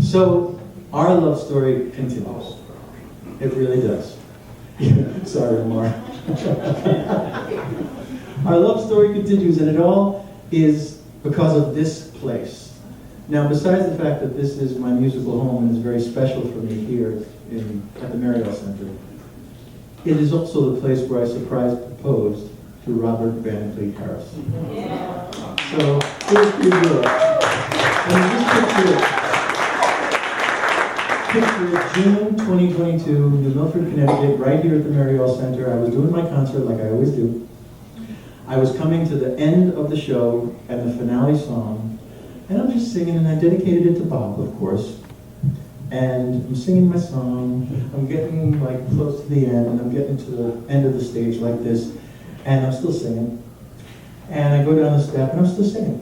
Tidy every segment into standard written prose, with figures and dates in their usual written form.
So, our love story continues. It really does. Sorry, Omar. Our love story continues, and it all is because of this place. Now, besides the fact that this is my musical home and is very special for me here at the Mariel Center, it is also the place where I surprise proposed to Robert Van Cleet Harris. Yeah. So, here's your girl. And just picture it, June 2022, New Milford, Connecticut, right here at the Mariel Center. I was doing my concert like I always do. I was coming to the end of the show and the finale song, and I'm just singing, and I dedicated it to Bob, of course. And I'm singing my song, I'm getting like close to the end, and I'm getting to the end of the stage like this, and I'm still singing. And I go down the step, and I'm still singing.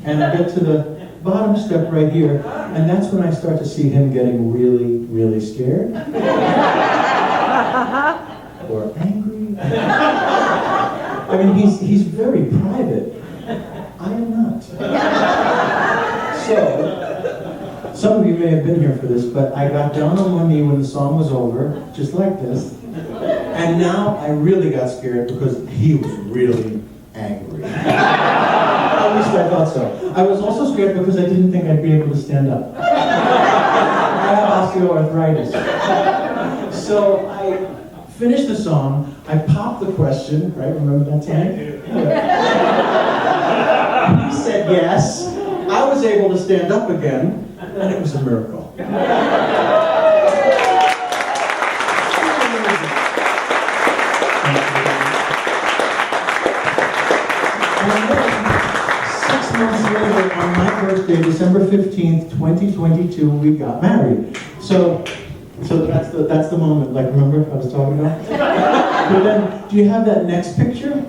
And I get to the bottom step right here, and that's when I start to see him getting really, really scared. Or angry. I mean, he's very private. I am not. So, some of you may have been here for this, but I got down on one knee when the song was over, just like this. And now I really got scared because he was really angry. At least I thought so. I was also scared because I didn't think I'd be able to stand up. I have osteoarthritis. So I finished the song, I popped the question, right? Remember that time? Yeah. He said yes. I was able to stand up again, and it was a miracle. And then, 6 months later, on my birthday, December 15th, 2022, we got married. So that's the moment, like, remember I was talking about? But then, do you have that next picture?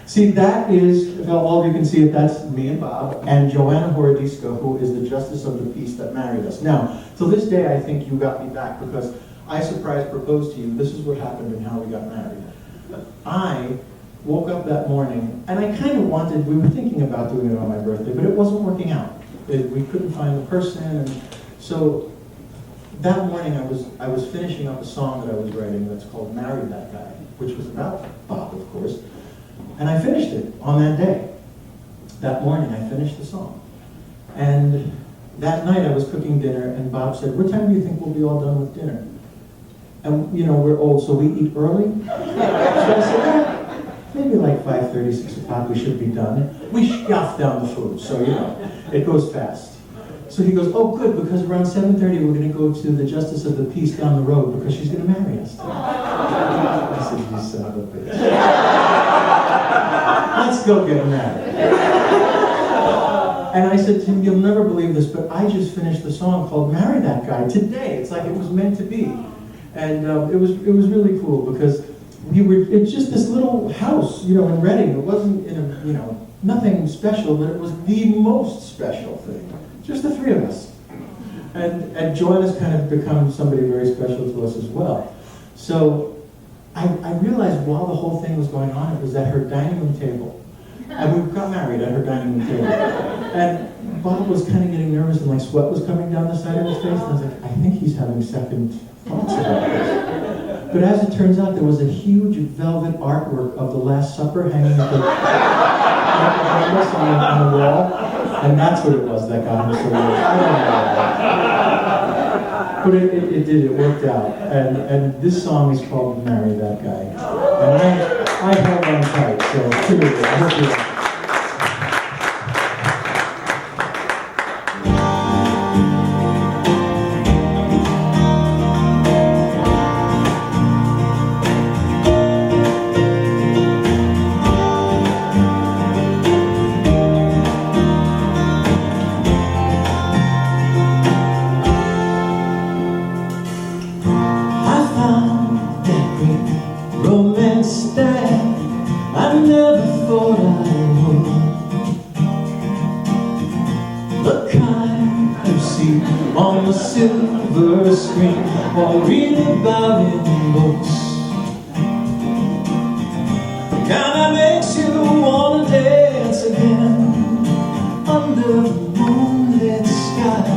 See, that is, if all of you can see it, that's me and Bob, and Joanna Horodisco, who is the Justice of the Peace that married us. Now, to this day, I think you got me back, because I surprise proposed to you. This is what happened and how we got married. I woke up that morning, and I kind of wanted, we were thinking about doing it on my birthday, but it wasn't working out. We couldn't find the person, and so that morning I was finishing up a song that I was writing that's called Marry That Guy, which was about Bob, of course. And I finished it on that day. That morning I finished the song. And that night I was cooking dinner, and Bob said, "What time do you think we'll be all done with dinner?" And you know, we're old, so we eat early. So I said, maybe like 5:30, 6 o'clock we should be done. We scuff down the food, so you know, it goes fast. So he goes, "Oh good, because around 7:30 we're going to go to the Justice of the Peace down the road because she's going to marry us." I said, "You son of a bitch. Let's go get married." And I said to him, "You'll never believe this, but I just finished the song called Marry That Guy today. It's like it was meant to be." And it was really cool because it's just this little house, you know, in Reading. It wasn't in a, you know, nothing special, but it was the most special thing. Just the three of us. And Joanna's kind of become somebody very special to us as well. So I realized while the whole thing was going on, it was at her dining room table. And we got married at her dining room table. And Bob was kind of getting nervous and like sweat was coming down the side of his face. And I was like, I think he's having second thoughts about this. But as it turns out, there was a huge velvet artwork of the Last Supper hanging at the on the wall. And that's what it was that got him so weird. I don't know. But it did, it worked out. And this song is called Marry That Guy. And I held on tight, so cheers. I hope you like it. Romance that I never thought I would. The kind you see on the silver screen or read about in books. The kind that makes you wanna dance again under the moonlit sky.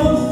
will